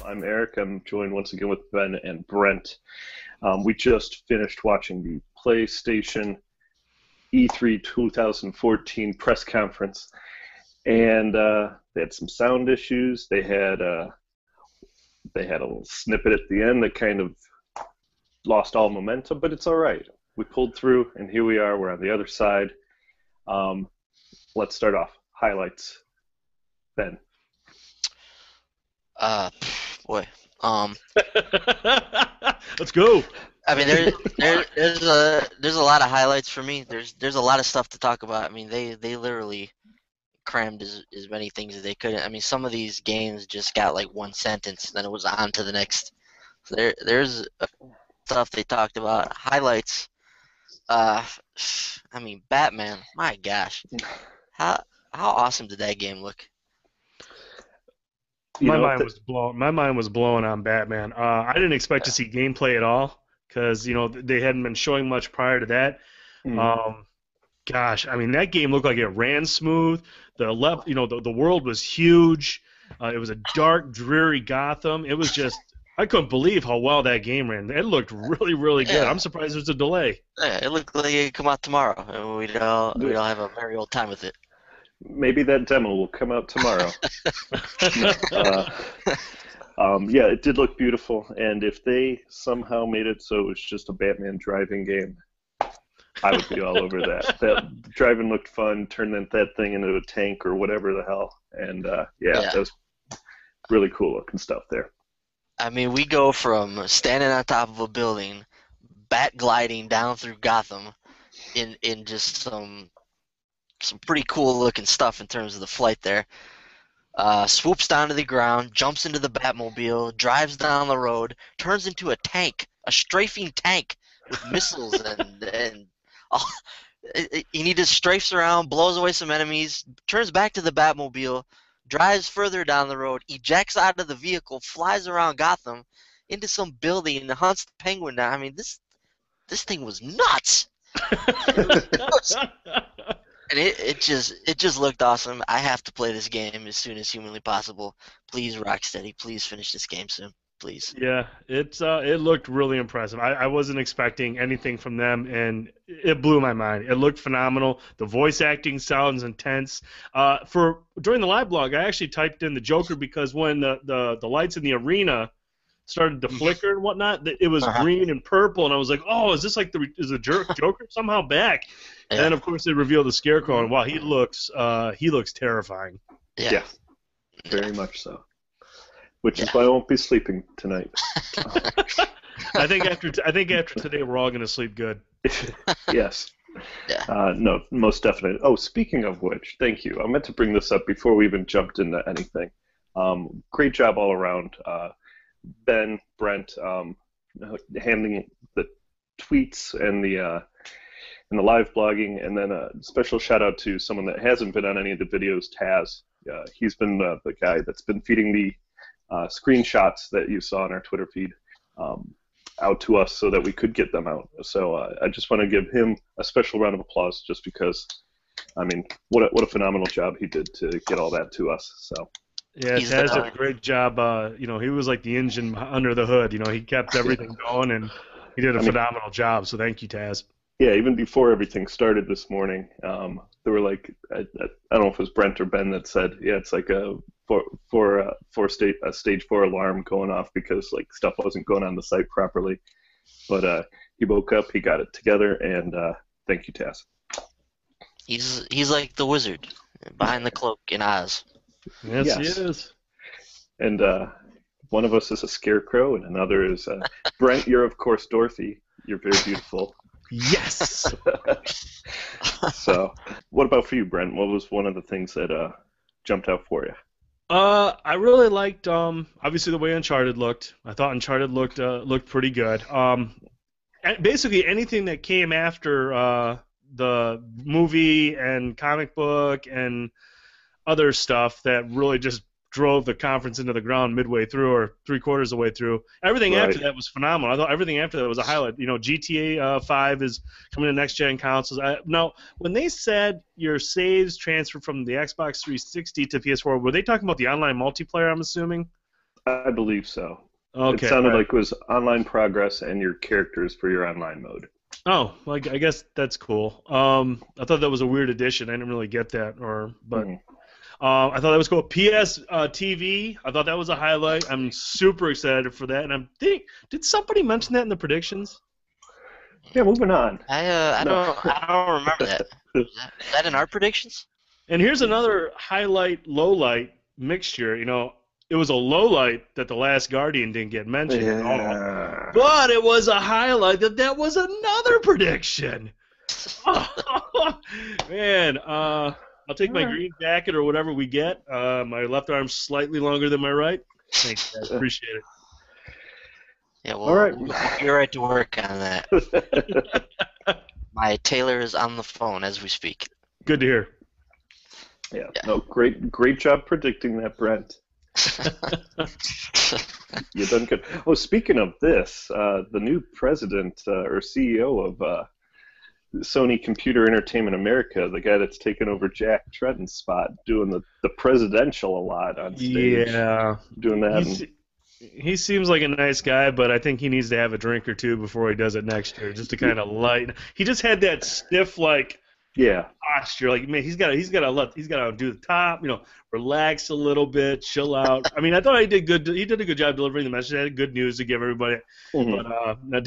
I'm Eric. I'm joined once again with Ben and Brent. We just finished watching the PlayStation E3 2014 press conference, and they had some sound issues. They had a little snippet at the end that kind of lost all momentum, but it's all right. We pulled through, and here we are. We're on the other side. Let's start off. Highlights. Ben. Boy. Let's go. I mean, there's a lot of highlights for me. There's a lot of stuff to talk about. I mean, they literally crammed as many things as they could. I mean, some of these games just got like one sentence, then it was on to the next. So there's stuff they talked about. Highlights. I mean, Batman. My gosh, how awesome did that game look? My mind was blown on Batman. I didn't expect to see gameplay at all because they hadn't been showing much prior to that. Gosh, I mean that game looked like it ran smooth. The world was huge. It was a dark, dreary Gotham. It was just I couldn't believe how well that game ran. It looked really, really good. Yeah. I'm surprised there's a delay. Yeah, it looked like it could come out tomorrow, and we'd all have a very old time with it. Maybe that demo will come out tomorrow. Yeah, it did look beautiful, and if they somehow made it so it was just a Batman driving game, I would be all over that. That driving looked fun, turn that thing into a tank or whatever the hell, and that was really cool looking stuff there. I mean, we go from standing on top of a building, bat gliding down through Gotham, in just some pretty cool looking stuff in terms of the flight there. Swoops down to the ground, jumps into the Batmobile, drives down the road, turns into a tank, a strafing tank with missiles and he just strafes around, blows away some enemies, turns back to the Batmobile, drives further down the road, ejects out of the vehicle, flies around Gotham into some building and hunts the Penguin down. I mean, this thing was nuts. And it just looked awesome. I have to play this game as soon as humanly possible. Please, Rocksteady, please finish this game soon. Please. Yeah, it looked really impressive. I wasn't expecting anything from them, and it blew my mind. It looked phenomenal. The voice acting sounds intense. During the live blog, I actually typed in the Joker because when the lights in the arena started to flicker and whatnot, it was green and purple, and I was like, oh, is this like is the Joker somehow back? Yeah. And then, of course, they revealed the Scarecrow, and wow, he looks terrifying. Yeah, very much so. Which is why I won't be sleeping tonight. I think after today, we're all going to sleep good. Yes. Yeah. No, most definitely. Oh, speaking of which, thank you. I meant to bring this up before we even jumped into anything. Great job all around. Ben, Brent, handling the tweets and the live blogging, and then a special shout out to someone that hasn't been on any of the videos, Taz. He's been the guy that's been feeding the screenshots that you saw on our Twitter feed out to us so that we could get them out. So I just want to give him a special round of applause just because, I mean, what a phenomenal job he did to get all that to us. So. Yeah, Taz did a great job. He was like the engine under the hood. He kept everything going, and he did a phenomenal job. So thank you, Taz. Yeah, even before everything started this morning, there were like I don't know if it was Brent or Ben that said, yeah, it's like a stage 4 alarm going off because like stuff wasn't going on the site properly. But he woke up, he got it together, and thank you, Taz. He's like the wizard behind the cloak in Oz. Yes, he is. And one of us is a scarecrow, and another is Brent. You're of course Dorothy. You're very beautiful. Yes. So, what about for you, Brent? What was one of the things that jumped out for you? I really liked obviously the way Uncharted looked. I thought Uncharted looked pretty good. Basically anything that came after the movie and comic book and other stuff that really just drove the conference into the ground midway through or three-quarters of the way through. Everything after that was phenomenal. I thought everything after that was a highlight. GTA 5 is coming to next-gen consoles. Now, when they said your saves transfer from the Xbox 360 to PS4, were they talking about the online multiplayer, I'm assuming? I believe so. It Okay. sounded Right. like it was online progress and your characters for your online mode. Oh, well, I guess that's cool. I thought that was a weird addition. I didn't really get that, but Mhm. I thought that was cool. PS TV, I thought that was a highlight. I'm super excited for that, and did somebody mention that in the predictions? Yeah, moving on. I No. don't remember that. Is that in our predictions? And here's another highlight, low light mixture. It was a low light that The Last Guardian didn't get mentioned at all, Yeah. but it was a highlight that was another prediction. Oh, man, I'll take my green jacket or whatever we get. My left arm's slightly longer than my right. Thanks, guys. Appreciate it. Yeah, All right. you're right to work on that. My tailor is on the phone as we speak. Good to hear. Yeah. No, great job predicting that, Brent. You've done good. Oh, speaking of this, the new president or CEO of Sony Computer Entertainment America, the guy that's taken over Jack Tretton's spot, doing the presidential a lot on stage. Yeah. Doing that. He seems like a nice guy, but I think he needs to have a drink or two before he does it next year, just to kind of lighten. He just had that stiff posture. Like, man, he's got to do the top, relax a little bit, chill out. I mean, I thought he did good. He did a good job delivering the message. He had good news to give everybody. Mm-hmm. But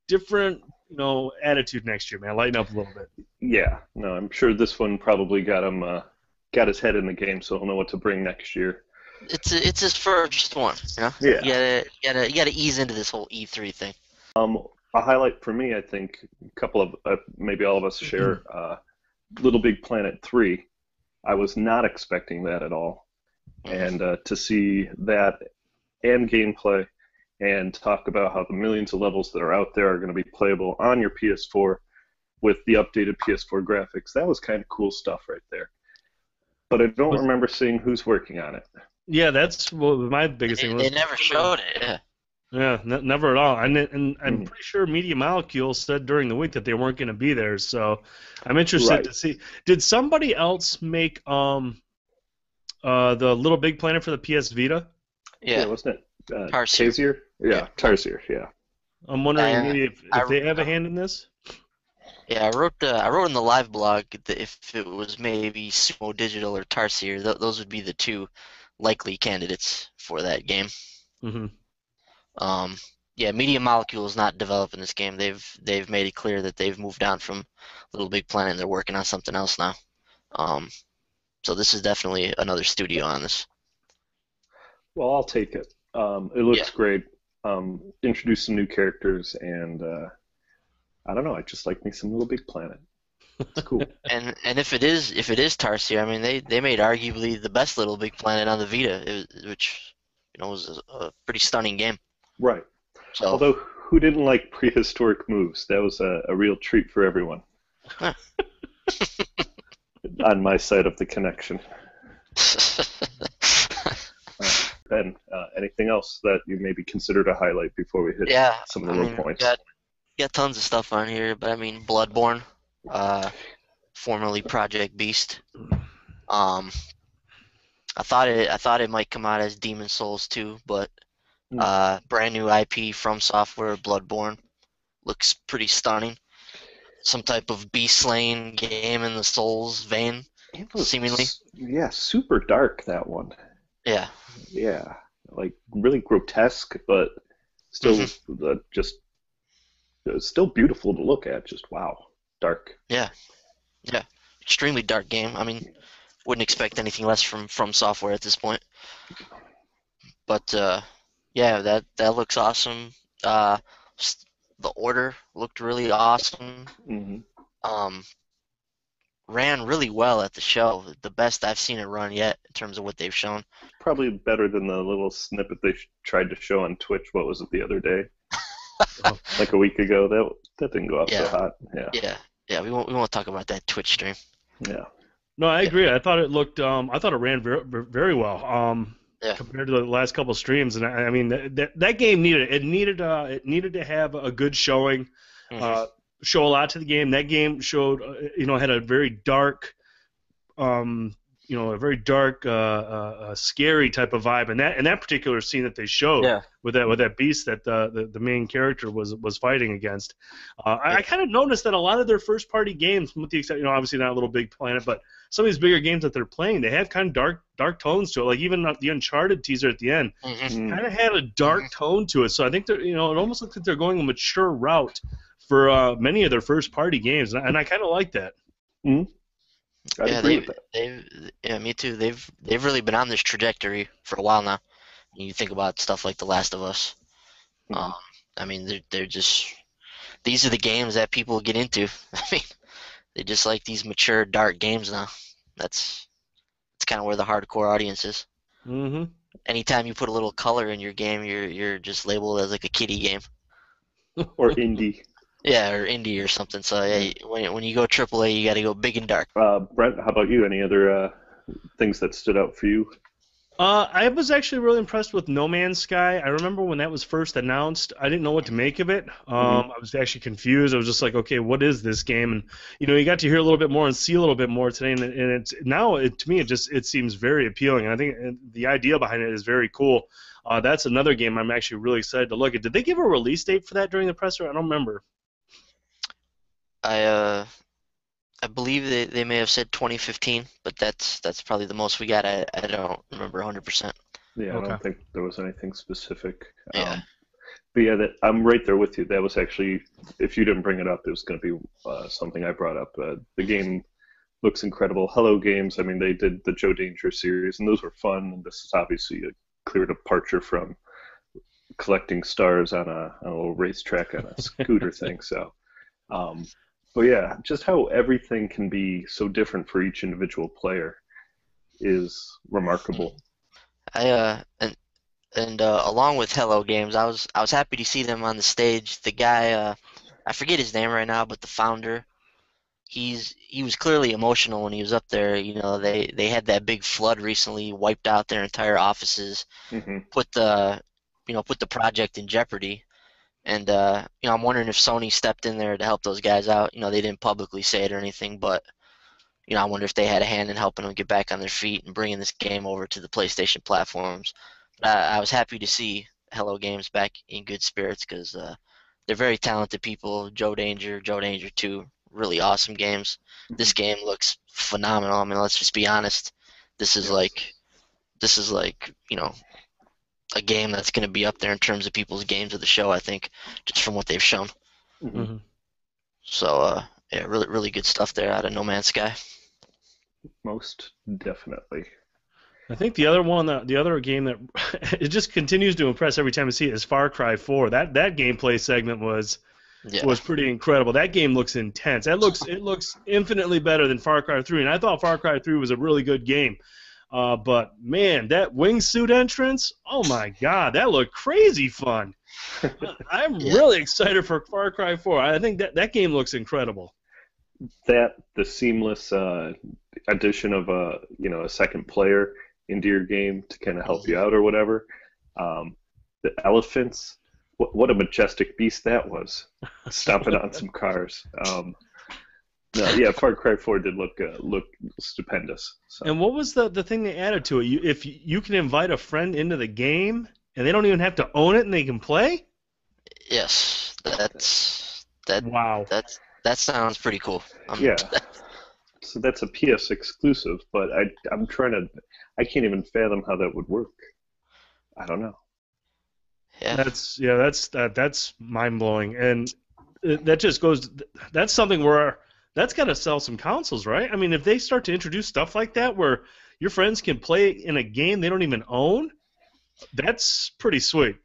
different attitude next year, man. Lighten up a little bit. Yeah. No, I'm sure this one probably got his head in the game, so he'll know what to bring next year. It's his first one, Yeah. You gotta ease into this whole E3 thing. A highlight for me, I think, a couple of maybe all of us share. Little Big Planet 3. I was not expecting that at all, and to see that and gameplay, and talk about how the millions of levels that are out there are going to be playable on your PS4 with the updated PS4 graphics. That was kind of cool stuff right there. But I don't remember seeing who's working on it. Yeah, that's my biggest thing. They never showed it. Yeah. Yeah, never at all. And I'm pretty sure Media Molecule said during the week that they weren't going to be there. So I'm interested to see. Did somebody else make the Little Big Planet for the PS Vita? Yeah, wasn't it Tarsier? Yeah, Tarsier. Yeah. I'm wondering maybe if they have a hand in this. Yeah, I wrote in the live blog that if it was maybe Sumo Digital or Tarsier, those would be the two likely candidates for that game. Mm-hmm. Yeah, Media Molecule is not developing this game. They've made it clear that they've moved on from Little Big Planet and they're working on something else now. So this is definitely another studio on this. Well, I'll take it. It looks great. Introduce some new characters, and I don't know. I just like me some Little Big Planet. It's cool. and if it is Tarsier, I mean they made arguably the best Little Big Planet on the Vita, which was a pretty stunning game. Right. So, although, who didn't like prehistoric moves? That was a real treat for everyone. On my side of the connection. Ben, anything else that you maybe considered a highlight before we hit some of the low points? Got tons of stuff on here, but I mean Bloodborne, formerly Project Beast. I thought it might come out as Demon Souls 2, but brand new IP from Software, Bloodborne, looks pretty stunning. Some type of beast slaying game in the Souls vein, seemingly. Yeah, super dark, that one. Yeah. Yeah, like really grotesque, but still still beautiful to look at. Just wow, dark. Yeah, extremely dark game. I mean, wouldn't expect anything less from Software at this point. But yeah, that looks awesome. The Order looked really awesome. Mm-hmm. Ran really well at the show. The best I've seen it run yet in terms of what they've shown. Probably better than the little snippet they tried to show on Twitch. What was it the other day? Like a week ago. That didn't go off so hot. Yeah. We won't talk about that Twitch stream. Yeah. No, I agree. I thought it looked. I thought it ran very, very well. Compared to the last couple of streams, and I mean that game needed to have a good showing. Show a lot to the game. That game showed, had a very dark a very dark, scary type of vibe. And that particular scene that they showed Yeah. with that beast that the main character was fighting against, I kind of noticed that a lot of their first party games, with the exception, obviously not Little Big Planet, but some of these bigger games that they're playing, they have kind of dark tones to it. Like even the Uncharted teaser at the end kind of had a dark tone to it. So I think they're, it almost looks like they're going a mature route for many of their first party games, and I kind of like that. Mm-hmm. I'd agree with that. Yeah, me too. They've really been on this trajectory for a while now. You think about stuff like The Last of Us. I mean, they're just, these are the games that people get into. I mean, they just like these mature, dark games now. That's kind of where the hardcore audience is. Mm-hmm. Anytime you put a little color in your game, you're just labeled as like a kiddie game. Or indie. Yeah, or indie or something. So yeah, when you go AAA, you got to go big and dark. Brent, how about you? Any other things that stood out for you? I was actually really impressed with No Man's Sky. I remember when that was first announced, I didn't know what to make of it. I was actually confused. I was just like, okay, what is this game? And you got to hear a little bit more and see a little bit more today. And it's now, to me, it seems very appealing. And I think the idea behind it is very cool. That's another game I'm actually really excited to look at. Did they give a release date for that during the presser? I don't remember. I believe they may have said 2015, but that's probably the most we got. I don't remember 100%. Yeah, I don't think there was anything specific. Yeah. But yeah, I'm right there with you. That was actually, if you didn't bring it up, it was going to be something I brought up. The game looks incredible. Hello Games, I mean, they did the Joe Danger series, and those were fun. And this is obviously a clear departure from collecting stars on a little racetrack on a scooter thing. So. But yeah, just how everything can be so different for each individual player is remarkable. And along with Hello Games, I was happy to see them on the stage. The guy, I forget his name right now, but the founder, he was clearly emotional when he was up there. They had that big flood recently, wiped out their entire offices, put the project in jeopardy. And I'm wondering if Sony stepped in there to help those guys out. They didn't publicly say it or anything, but I wonder if they had a hand in helping them get back on their feet and bringing this game over to the PlayStation platforms. But I was happy to see Hello Games back in good spirits because they're very talented people. Joe Danger 2, really awesome games. This game looks phenomenal. I mean, let's just be honest. This is like a game that's going to be up there in terms of people's games of the show, I think, just from what they've shown. Mm-hmm. So, yeah, really, really good stuff there out of No Man's Sky. Most definitely. I think the other game that it just continues to impress every time I see it is Far Cry 4. That gameplay segment was pretty incredible. That game looks intense. It looks infinitely better than Far Cry 3, and I thought Far Cry 3 was a really good game. But man, that wingsuit entrance, oh my god, that looked crazy fun. I'm really excited for Far Cry 4. I think that game looks incredible. The seamless addition of a second player into your game to kind of help you out or whatever. The elephants, what a majestic beast that was, stomping on some cars. Far Cry 4 did look stupendous. So. And what was the thing they added to it? If you can invite a friend into the game, and they don't even have to own it, and they can play? Yes, Wow. That sounds pretty cool. So that's a PS exclusive, but I can't even fathom how that would work. I don't know. Yeah. That's mind blowing, and that just goes. That's something where. That's got to sell some consoles, right? I mean, if they start to introduce stuff like that where your friends can play in a game they don't even own, that's pretty sweet.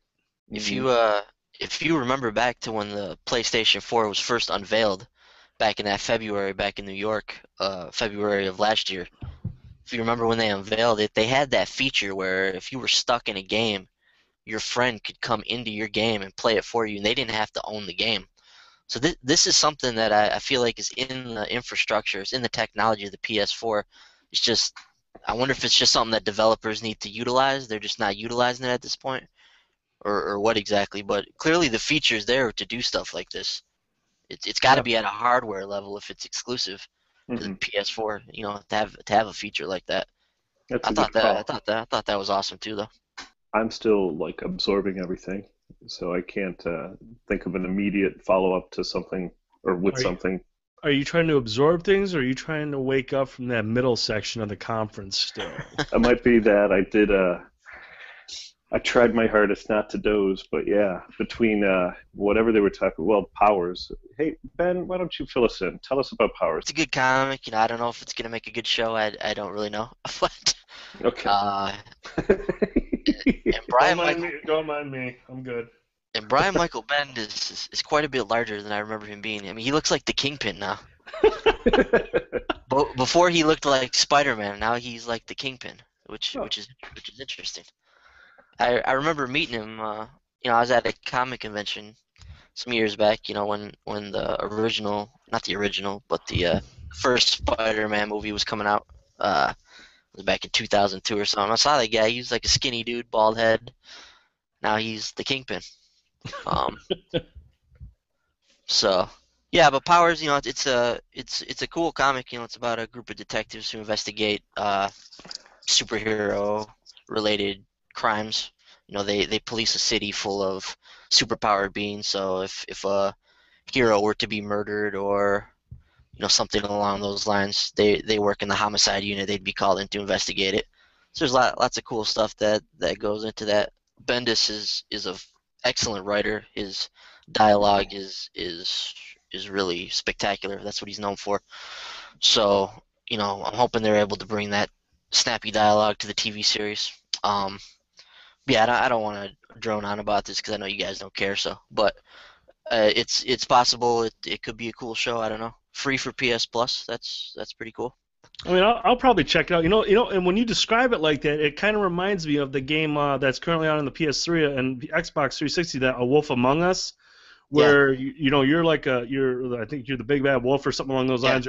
If you remember back to when the PlayStation 4 was first unveiled, back in that February, back in New York, February of last year, if you remember when they unveiled it, they had that feature where if you were stuck in a game, your friend could come into your game and play it for you, and they didn't have to own the game. So this is something that I feel like is in the infrastructure, it's in the technology of the PS4. It's just, I wonder if it's just something that developers need to utilize. They're just not utilizing it at this point, or what exactly. But clearly the feature's there to do stuff like this. It's got to be at a hardware level if it's exclusive to the PS4, to have a feature like that. That's I a good thought that I call. thought that I thought that was awesome too, though. I'm still like absorbing everything, so I can't think of an immediate follow up to something or with Are you, something. are you trying to absorb things, or are you trying to wake up from that middle section of the conference still? It might be that I did. I tried my hardest not to doze, but yeah, between whatever they were talking, well, Powers. Hey Ben, why don't you fill us in? Tell us about Powers. It's a good comic. I don't know if it's gonna make a good show. I don't really know, but Okay. uh, and Brian Michael Don't mind me. I'm good. and Brian Michael Bend is quite a bit larger than I remember him being. I mean, he looks like the Kingpin now. But before he looked like Spider-Man. Now he's like the Kingpin, which Oh. which is interesting. I remember meeting him. I was at a comic convention some years back. When the original, not the original, but the first Spider-Man movie was coming out. It was back in 2002 or something. I saw that guy. He was like a skinny dude, bald head. Now he's the Kingpin. Um, so yeah, but Powers, it's a cool comic. It's about a group of detectives who investigate superhero related crimes. They police a city full of superpowered beings. So if a hero were to be murdered or something along those lines, they work in the homicide unit. They'd be called in to investigate it. So there's lots of cool stuff that goes into that. Bendis is a excellent writer. His dialogue is really spectacular. That's what he's known for. So I'm hoping they're able to bring that snappy dialogue to the TV series. Yeah, I don't want to drone on about this because I know you guys don't care. But it's possible it could be a cool show. I don't know. Free for PS Plus. That's pretty cool. I mean, I'll probably check it out. And when you describe it like that, it kind of reminds me of the game that's currently out on the PS3 and the Xbox 360, that A Wolf Among Us, where you're like I think you're the big bad wolf or something along those lines,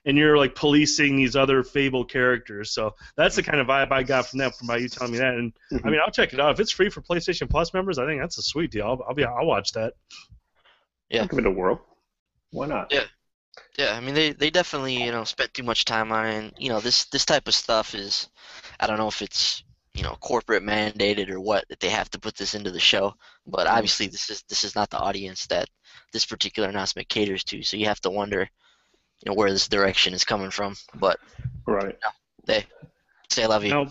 and you're like policing these other fable characters. So that's the kind of vibe I got from that, by you telling me that. And I mean, I'll check it out if it's free for PlayStation Plus members. I think that's a sweet deal. I'll watch that. Yeah, I'll give it a whirl. Why not? Yeah. I mean, they definitely spent too much time on it. And, this type of stuff is, I don't know if it's corporate mandated or what, that they have to put this into the show. But obviously, this is not the audience that this particular announcement caters to. So you have to wonder, where this direction is coming from. But Right. they say love you. Now,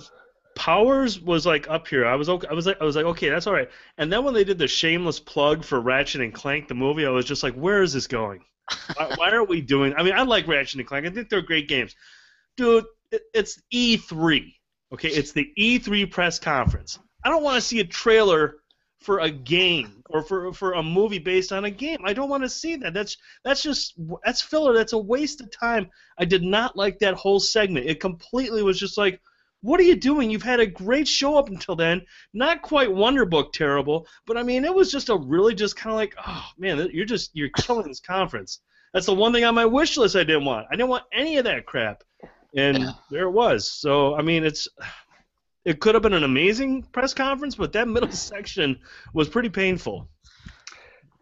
Powers was like up here. I was like, okay, that's all right. And then when they did the shameless plug for Ratchet and Clank, the movie, I was just like, where is this going? Why are we doing? I mean, I like Ratchet and Clank. I think they're great games, dude. It's E3. Okay, it's the E3 press conference. I don't want to see a trailer for a game or for a movie based on a game. I don't want to see that. That's filler. That's a waste of time. I did not like that whole segment. It completely was just like, what are you doing? You've had a great show up until then. Not quite Wonder Book terrible, but I mean, it was just just kind of like, oh man, you're killing this conference. That's the one thing on my wish list I didn't want. I didn't want any of that crap. And there it was. So I mean, it could have been an amazing press conference, but that middle section was pretty painful.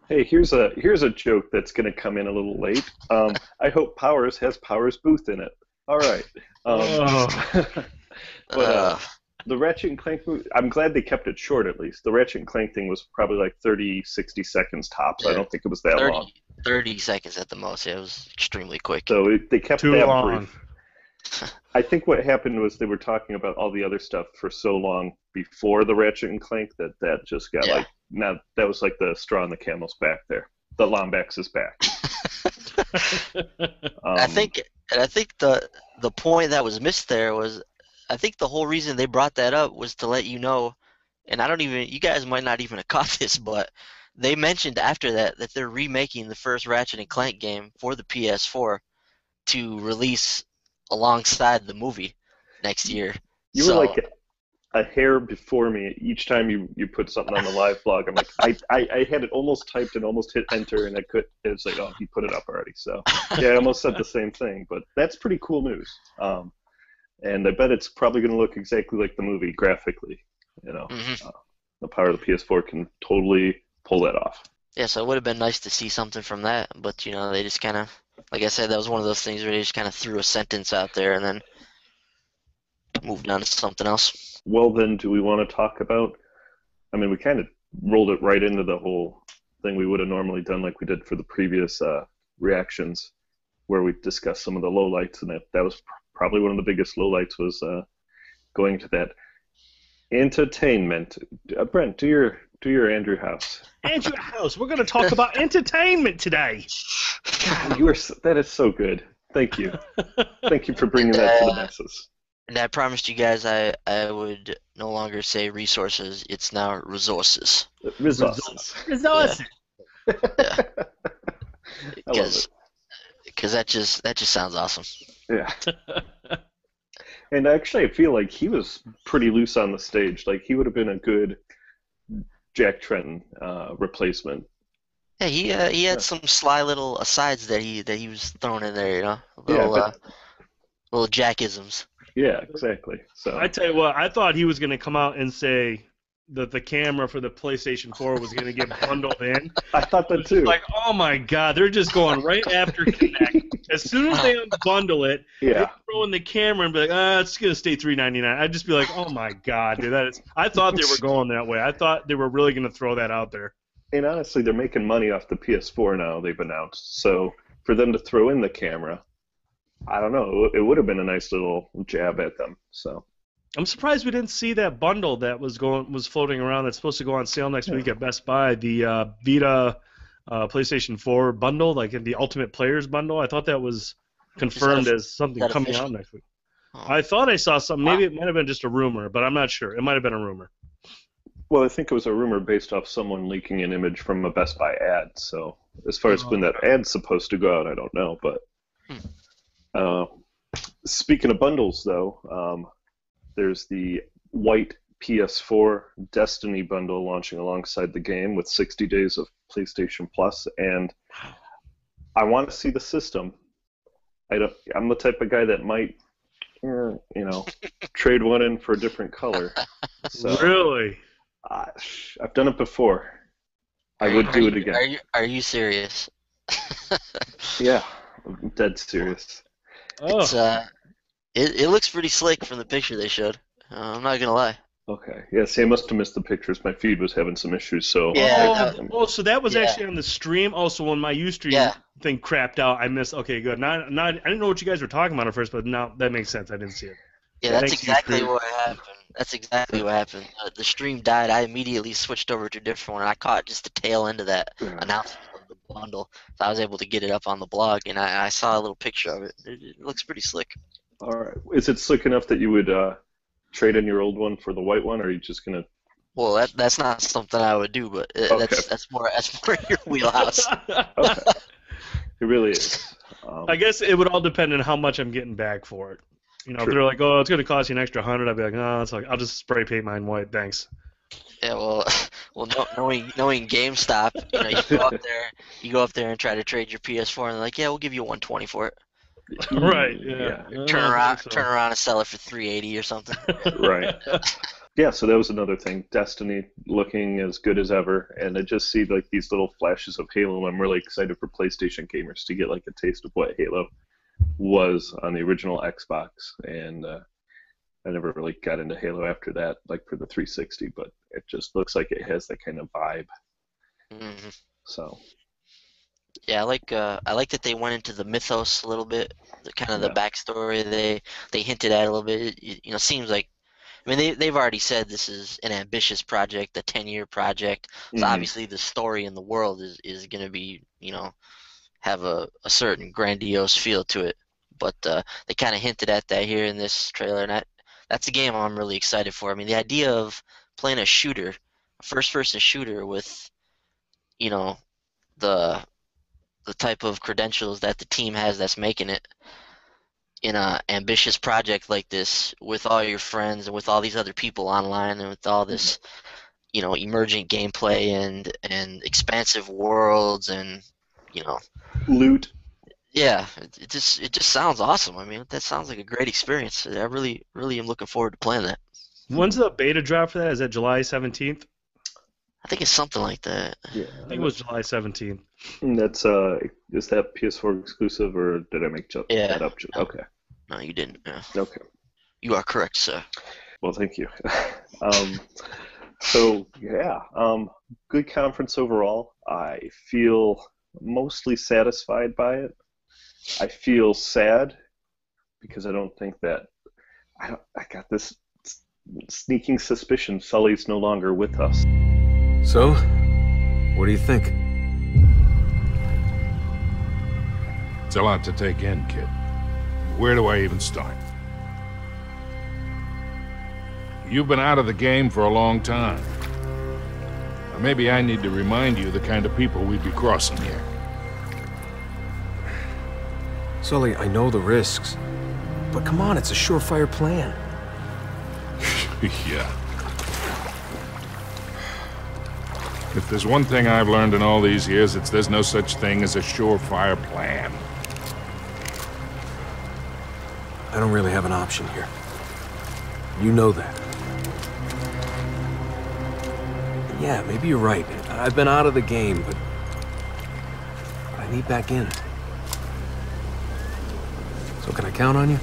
Hey, here's a joke that's going to come in a little late. I hope Powers has Powers booth in it. All right. But the Ratchet and Clank movie, I'm glad they kept it short at least. The Ratchet and Clank thing was probably like 30, 60 seconds tops. I don't think it was that long. 30 seconds at the most. It was extremely quick. So they kept Too that long. brief. I think what happened was they were talking about all the other stuff for so long before the Ratchet and Clank that just got that was like the straw on the camel's back there. The Lombax is back. I think the point that was missed there was, I think the whole reason they brought that up was to let you know, and you guys might not even have caught this, but they mentioned after that they're remaking the first Ratchet and Clank game for the PS4 to release alongside the movie next year. You were like a hair before me each time you put something on the live blog. I'm like, I had it almost typed and almost hit enter, and it's like, oh, he put it up already. So yeah, I almost said the same thing, but that's pretty cool news. And I bet it's probably going to look exactly like the movie graphically. The power of the PS4 can totally pull that off. Yeah, so it would have been nice to see something from that, but they just kind of, like I said, that was one of those things where they just kind of threw a sentence out there and then moved on to something else. Well, then, do we want to talk about? I mean, we kind of rolled it right into the whole thing we would have normally done, like we did for the previous reactions, where we discussed some of the lowlights, and that was probably one of the biggest lowlights was going to that entertainment. Brent, do your Andrew House. Andrew House, we're going to talk about entertainment today. God, that is so good. Thank you. Thank you for bringing that to the masses. And I promised you guys I would no longer say resources. It's now resources. Resources. Resources. Yeah. I love it. Because that just sounds awesome. Yeah. And actually, I feel like he was pretty loose on the stage. Like, he would have been a good Jack Trenton replacement. Yeah, he had some sly little asides that he was throwing in there, you know, little Jackisms. Yeah, exactly. So I tell you what, I thought he was going to come out and say that the camera for the PlayStation 4 was going to get bundled in. I thought that too. Like, oh my God, they're just going right after Kinect. As soon as they unbundle it, they throw in the camera and be like, it's going to stay $399. I'd just be like, oh my God, dude, I thought they were going that way. I thought they were really going to throw that out there. And honestly, they're making money off the PS4 now, they've announced. So for them to throw in the camera, I don't know, it would have been a nice little jab at them. So I'm surprised we didn't see that bundle that was floating around that's supposed to go on sale next week at Best Buy, the Vita PlayStation 4 bundle, like in the Ultimate Players bundle. I thought that was confirmed as something coming out next week. Oh. I thought I saw something. Maybe it might have been just a rumor, but I'm not sure. It might have been a rumor. Well, I think it was a rumor based off someone leaking an image from a Best Buy ad. So as far as when that ad's supposed to go out, I don't know. But speaking of bundles, though, there's the white PS4 Destiny bundle launching alongside the game with 60 days of PlayStation Plus, and I want to see the system. I'm the type of guy that might, trade one in for a different color. So, really? I've done it before. I would do it again. Are you serious? Yeah, I'm dead serious. Oh. It's, it looks pretty slick from the picture they showed. I'm not gonna lie. Okay. Yeah. See, I must have missed the pictures. My feed was having some issues. So. Yeah. So that was actually on the stream. Also, when my UStream thing crapped out, I missed. Okay, good. Not. I didn't know what you guys were talking about at first, but now that makes sense. I didn't see it. Yeah, that's exactly what happened. That's exactly what happened. The stream died. I immediately switched over to a different one. And I caught just the tail end of that announcement of the bundle, so I was able to get it up on the blog, and I saw a little picture of it. It looks pretty slick. All right. Is it slick enough that you would trade in your old one for the white one, or are you just gonna? Well, that's not something I would do, but that's more your wheelhouse. Okay. It really is. I guess it would all depend on how much I'm getting back for it. If they're like, oh, it's going to cost you an extra $100, I'd be like, no, it's like I'll just spray paint mine white, thanks. Yeah, well, knowing GameStop, you go up there and try to trade your PS4, and they're like, yeah, we'll give you $120 for it. Right. Yeah. Turn around and sell it for $380 or something. Right. Yeah. So that was another thing. Destiny looking as good as ever, and I just see like these little flashes of Halo. I'm really excited for PlayStation gamers to get like a taste of what Halo was on the original Xbox, and I never really got into Halo after that, like for the 360, but it just looks like it has that kind of vibe. Mm-hmm. So. Yeah, I like that they went into the mythos a little bit, the backstory they hinted at a little bit. It seems like, I mean, they've already said this is an ambitious project, a 10-year project. So obviously the story in the world is going to be, have a certain grandiose feel to it. But they kind of hinted at that here in this trailer, and that's a game I'm really excited for. I mean, the idea of playing a first-person shooter with, the type of credentials that the team has that's making it in an ambitious project like this with all your friends and with all these other people online and with all this, emergent gameplay and expansive worlds and, loot. Yeah, it just sounds awesome. I mean, that sounds like a great experience. I really, really am looking forward to playing that. When's the beta drop for that? Is that July 17th? I think it's something like that. Yeah, I think it was July 17th. That's is that PS4 exclusive, or did I make that up? No. Okay. No, you didn't. Yeah. Okay. You are correct, sir. Well, thank you. um, so yeah, good conference overall. I feel mostly satisfied by it. I feel sad because I don't think that I got this sneaking suspicion Sully's no longer with us. So, what do you think? It's a lot to take in, kid. Where do I even start? You've been out of the game for a long time. Or maybe I need to remind you the kind of people we'd be crossing here. Sully, I know the risks. But come on, it's a surefire plan. Yeah. If there's one thing I've learned in all these years, it's there's no such thing as a surefire plan. I don't really have an option here. You know that. Yeah, maybe you're right. I've been out of the game, but I need back in. So can I count on you?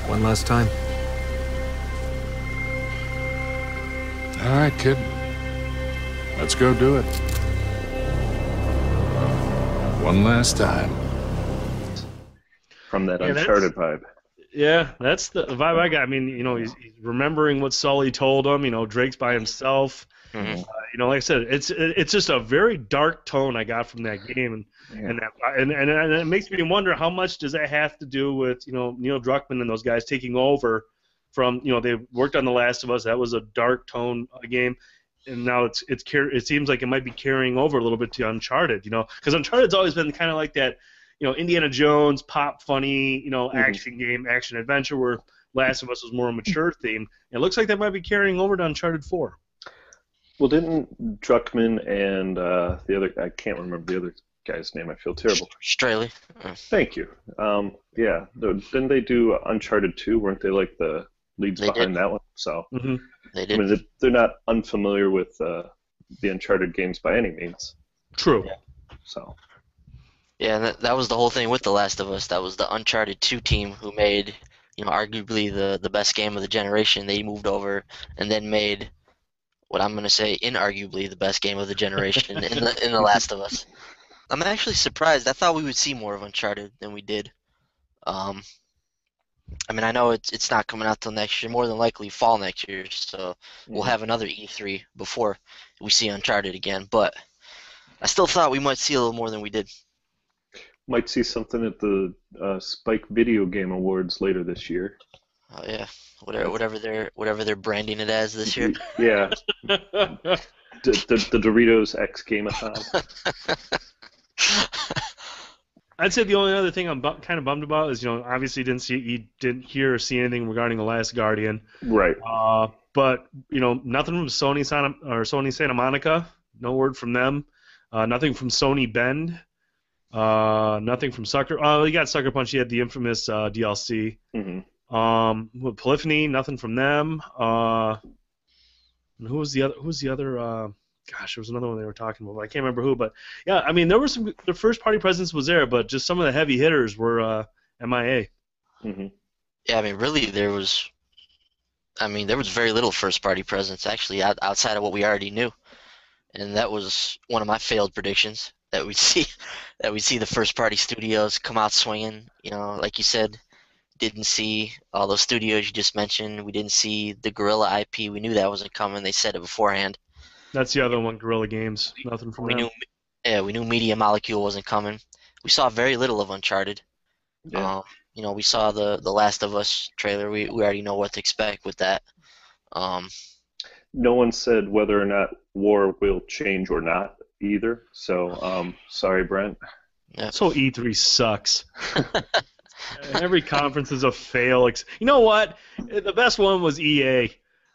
One last time? All right, kid. Let's go do it. One last time. From that Yeah, Uncharted vibe. Yeah, that's the vibe I got. I mean, he's remembering what Sully told him. Drake's by himself. Mhm. Like I said, it's just a very dark tone I got from that game, and it makes me wonder how much does that have to do with Neil Druckmann and those guys taking over from they worked on The Last of Us. That was a dark tone game, and now it seems like it might be carrying over a little bit to Uncharted. Because Uncharted's always been kind of like that. Indiana Jones, pop, funny, action game, action adventure, where Last of Us was more a mature theme. It looks like that might be carrying over to Uncharted 4. Well, didn't Druckmann and the other, I can't remember the other guy's name, I feel terrible. Straley. Thank you. Yeah, didn't they do Uncharted 2? Weren't they like the leads They behind did. that one? So, They I did. mean, they're not unfamiliar with the Uncharted games by any means. True. So, Yeah, and that was the whole thing with The Last of Us. That was the Uncharted 2 team who made, arguably the best game of the generation. They moved over and then made what I'm going to say inarguably the best game of the generation in the Last of Us. I'm actually surprised. I thought we would see more of Uncharted than we did. I mean, I know it's not coming out till next year, more than likely fall next year, so we'll have another E3 before we see Uncharted again, but I still thought we might see a little more than we did. might see something at the Spike Video Game Awards later this year. Oh yeah, whatever they're branding it as this year. Yeah, the Doritos X Gameathon. I'd say the only other thing I'm kind of bummed about is, obviously you didn't hear or see anything regarding The Last Guardian. Right. But nothing from Sony Santa Monica. No word from them. Nothing from Sony Bend. Nothing from Sucker. Oh, you got Sucker Punch. You had the infamous DLC. With Polyphony, nothing from them. And who was the other? Gosh, there was another one they were talking about. But I can't remember who. But yeah, I mean, there were some. The first party presence was there, but just some of the heavy hitters were MIA. Yeah, I mean, really, there was very little first party presence actually outside of what we already knew, and that was one of my failed predictions that we'd see the first party studios come out swinging. Like you said, didn't see all those studios you just mentioned. We didn't see the Guerrilla IP. We knew that wasn't coming. They said it beforehand. That's the other one, Guerrilla Games. Nothing from them. We knew Media Molecule wasn't coming. We saw very little of Uncharted. Yeah. We saw the Last of Us trailer. We already know what to expect with that. No one said whether or not war will change or not either. So, sorry, Brent. Yeah. So E3 sucks. Every conference is a fail. You know what? The best one was EA.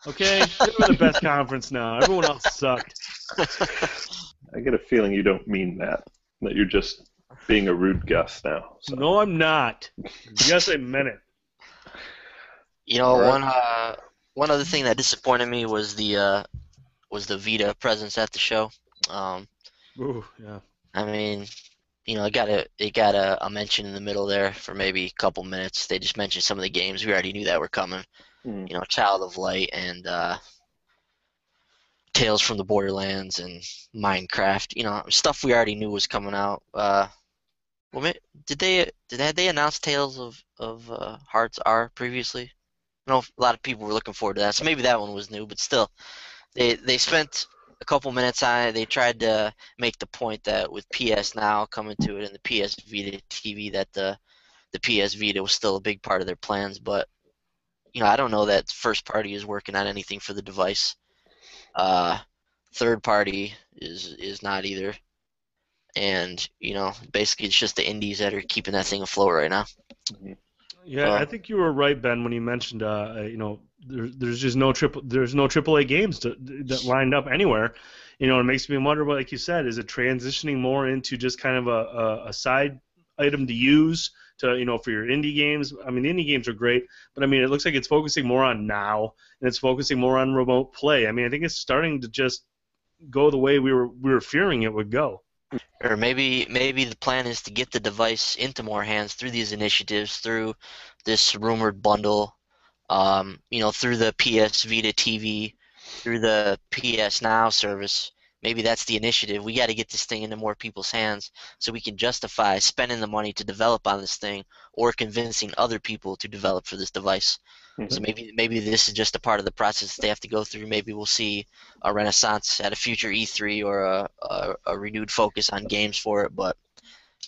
Okay? They were the best conference now. Everyone else sucked. I get a feeling you don't mean that you're just being a rude guest now. So. No, I'm not. Yes, I meant it. One other thing that disappointed me was the Vita presence at the show. Ooh, yeah. I mean, it got a mention in the middle there for maybe a couple minutes. They just mentioned some of the games we already knew that were coming. Mm. Child of Light and Tales from the Borderlands and Minecraft. Stuff we already knew was coming out. Did they announce Tales of Hearts R previously? I know a lot of people were looking forward to that, so maybe that one was new, but still, they spent a couple minutes on it. They tried to make the point that with PS Now coming to it and the PS Vita TV that the PS Vita was still a big part of their plans, but I don't know that first party is working on anything for the device. Third party is not either. And, basically it's just the indies that are keeping that thing afloat right now. Mhm. Yeah, I think you were right, Ben, when you mentioned there's just no AAA games that lined up anywhere. It makes me wonder, like you said, is it transitioning more into just kind of a side item to use to for your indie games? I mean, the indie games are great, but I mean, it looks like it's focusing more on now and it's focusing more on remote play. I mean, I think it's starting to just go the way we were fearing it would go. Or maybe the plan is to get the device into more hands through these initiatives, through this rumored bundle, through the PS Vita TV, through the PS Now service. Maybe that's the initiative. We got to get this thing into more people's hands so we can justify spending the money to develop on this thing or convincing other people to develop for this device. Mhm. So maybe this is just a part of the process they have to go through. Maybe we'll see a renaissance at a future E3 or a renewed focus on games for it. But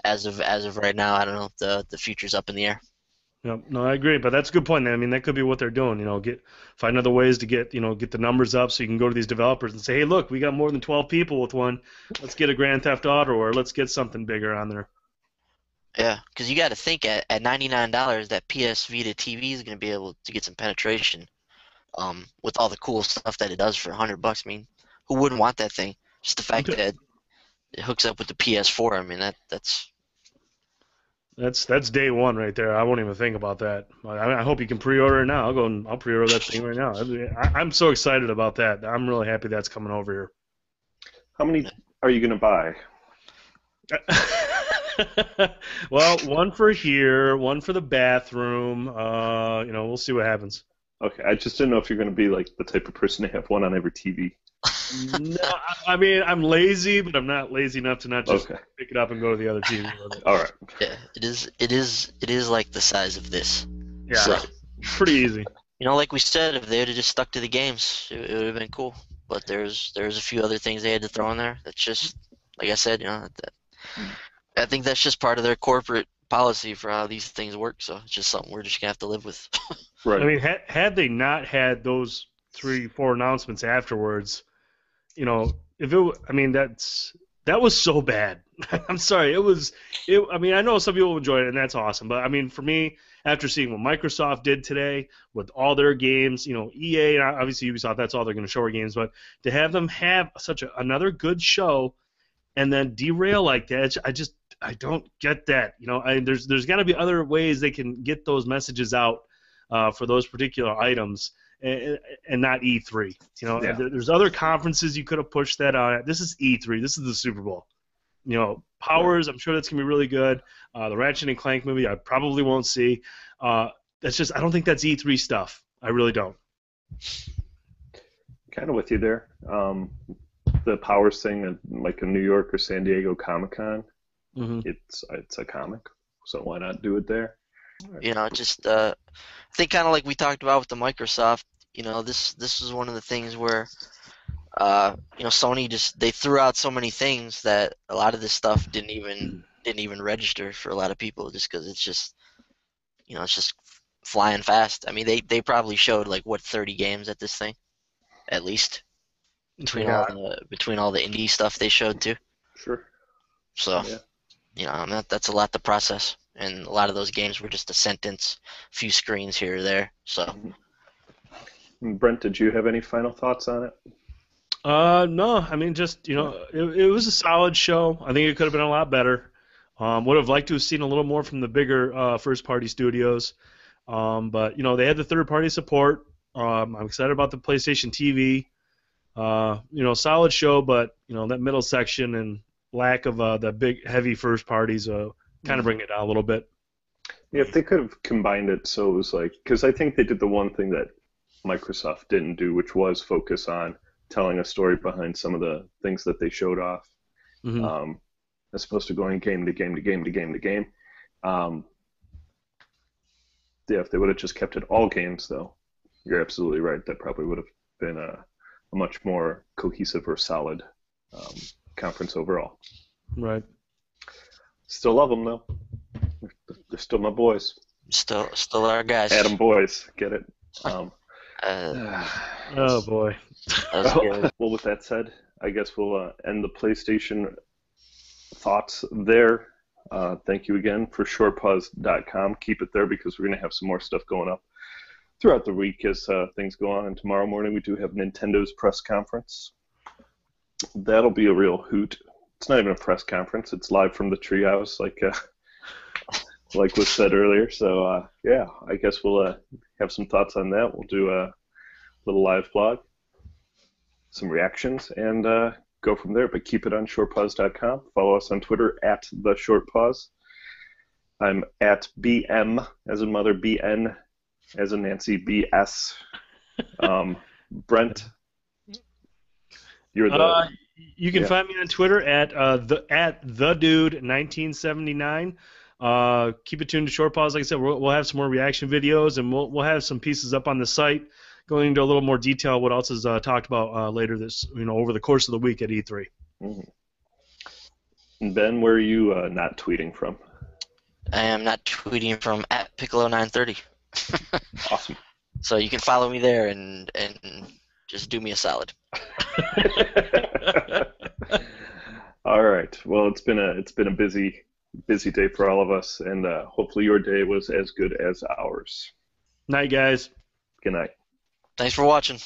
as of right now, I don't know. The future's up in the air. Yep. No, I agree, but that's a good point. I mean, that could be what they're doing. Find other ways to get the numbers up, so you can go to these developers and say, hey, look, we got more than 12 people with one. Let's get a Grand Theft Auto, or let's get something bigger on there. Yeah, because you got to think at $99, that PS Vita TV is going to be able to get some penetration. With all the cool stuff that it does for $100. I mean, who wouldn't want that thing? Just the fact that it hooks up with the PS4. I mean, That's day one right there. I won't even think about that. I hope you can pre-order it now. I'll pre-order that thing right now. I'm so excited about that. I'm really happy that's coming over here. How many are you going to buy? Well, one for here, one for the bathroom. We'll see what happens. Okay, I just didn't know if you're going to be like the type of person to have one on every TV. No, I mean, I'm lazy, but I'm not lazy enough to not just pick it up and go to the other TV with it. All right. Yeah, it is like the size of this. Yeah, So, pretty easy. like we said, if they would have just stuck to the games, it would have been cool. But there's a few other things they had to throw in there. That's just, like I said, I think that's just part of their corporate policy for how these things work. So it's just something we're just gonna have to live with. Right. I mean, had they not had those 3-4 announcements afterwards, that was so bad. I'm sorry. I mean, I know some people enjoyed it, and that's awesome. But I mean, for me, after seeing what Microsoft did today with all their games, EA and obviously Ubisoft, that's all they're going to show our games. But to have them have another good show and then derail like that, I don't get that. There's got to be other ways they can get those messages out for those particular items. And not E3. There's other conferences you could have pushed that on. This is E3. This is the Super Bowl. Powers, I'm sure that's going to be really good. The Ratchet and Clank movie, I probably won't see. I don't think that's E3 stuff. I really don't. Kind of with you there. The Powers thing at like a New York or San Diego Comic-Con, it's a comic, so why not do it there? I think kind of like we talked about with the Microsoft, this is one of the things where, Sony they threw out so many things that a lot of this stuff didn't even register for a lot of people just because it's just flying fast. I mean, they probably showed like 30 games at this thing, at least between all the indie stuff they showed too. Sure. So, that's a lot to process. And a lot of those games were just a sentence, a few screens here or there. So, Brent, did you have any final thoughts on it? No. I mean, just it was a solid show. I think it could have been a lot better. Would have liked to have seen a little more from the bigger first-party studios. But they had the third-party support. I'm excited about the PlayStation TV. Solid show, but that middle section and lack of the big heavy first parties kind of bring it down a little bit. Yeah, if they could have combined it so it was like, because I think they did the one thing that Microsoft didn't do, which was focus on telling a story behind some of the things that they showed off, as opposed to going game to game to game to game to game. Yeah, if they would have just kept it all games, though, you're absolutely right. That probably would have been a much more cohesive or solid conference overall. Right. Still love them, though. They're still my boys. Still our guys. Adam boys, get it? Oh boy. That's good. Well, with that said, I guess we'll end the PlayStation thoughts there. Thank you again for shortpause.com. Keep it there because we're going to have some more stuff going up throughout the week as things go on. And tomorrow morning we do have Nintendo's press conference. That'll be a real hoot. It's not even a press conference. It's live from the treehouse, like was said earlier. So, yeah, I guess we'll have some thoughts on that. We'll do a little live vlog, some reactions, and go from there. But keep it on shortpause.com. Follow us on Twitter at @theshortpause. I'm at BM as in mother, BN as in Nancy, BS. Brent, you're the... You can find me on Twitter at the dude 1979. Keep it tuned to Short Pause. Like I said, we'll have some more reaction videos, and we'll have some pieces up on the site going into a little more detail what else is talked about later this, over the course of the week at E3. Mm-hmm. And Ben, where are you not tweeting from? I am not tweeting from at Piccolo930. Awesome. So you can follow me there and just do me a solid. All right. Well, it's been a busy day for all of us, and hopefully your day was as good as ours. Night, guys. Good night. Thanks for watching.